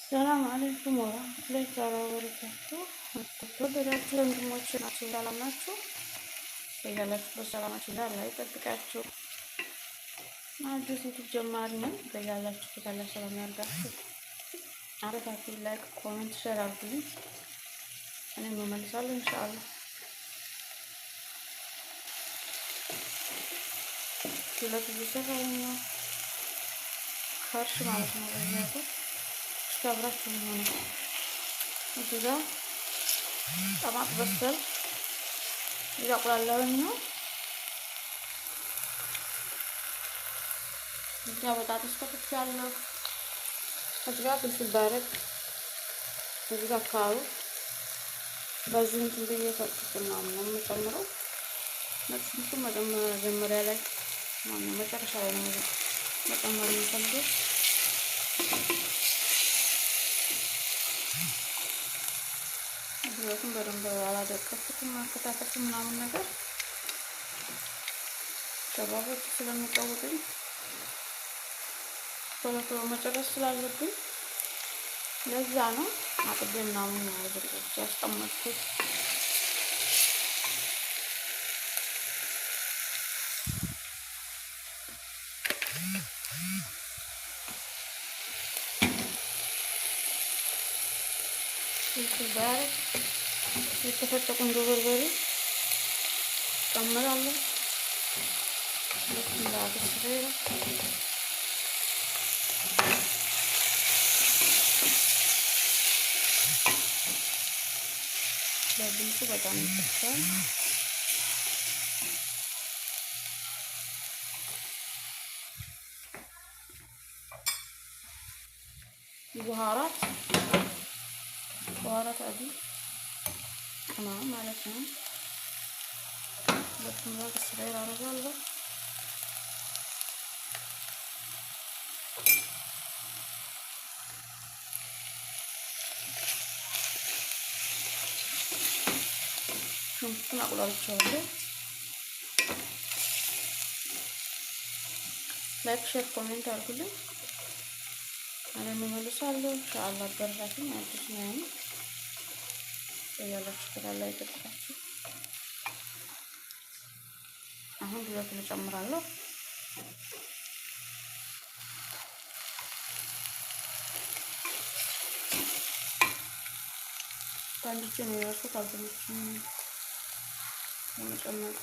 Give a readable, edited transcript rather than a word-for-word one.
ሰላም አለይኩም ወራህመቱላሂ ወበረካቱ። ተወደዳችሁ ወንድሞቼ ናችሁ፣ ሰላም ናችሁ? በያላችሁበት ሰላማችሁ አላህ ይጠብቃችሁ። አዲስ ዩቲዩብ ጀማሪ ነኝ። በያላችሁበት አላህ ሰላም ያርጋችሁ። አረታችሁ ላይክ፣ ኮሜንት፣ ሼር አድርጉልኝ። እኔም እመልሳለሁ ኢንሻአላህ። ሁለት ቢሰራውና ካርሽ ማለት ነው። በዚያው አብራችሁ ሆነ እዚህ ጋር ጠማት በሰል ይላቁላላውኝ ነው። እዚህ ጋር በጣጥስ ከትቻለሁ። እዚህ ጋር ፍልፍል ባረግ፣ እዚህ ጋር ካሮት በዚህ እንትን ብዬ ፈጭቼና ነው የምጨምረው። ነጭ መጀመሪያ ላይ ማነው መጨረሻ ላይ ነው መጨመር የምፈልገው። ሁለቱም በደንብ አላደቀኩትም፣ ማከታተፍ ምናምን ነገር ተባቦች ስለሚቀውጡኝ ቶሎ መጨረስ ስላለብኝ ለዛ ነው አጥቤ ምናምን አድርጌ ያስቀመጥኩት። ባረክ የተፈጨ ቁንዶ በርበሬ ጨምራለሁ። ለድምፁ በጣም ይፈጫል። በኋራት አዲ ቅመም ማለት ነው። ሁለቱም ጋር ስላይር አደርጋለሁ። ሽንኩርቱን አቁላልቻለሁ። ላይክ፣ ሼር፣ ኮሜንት አድርጉልኝ። እኔም እመልሳለሁ ኢንሻአላህ። አበረታቱኝ። አዲስ ነኝ ያላችሁ ላይ ተጠቃችሁ። አሁን ሁለቱን እጨምራለሁ። ታንዲች ነው ያልኩት አልተመችም ለመጨመር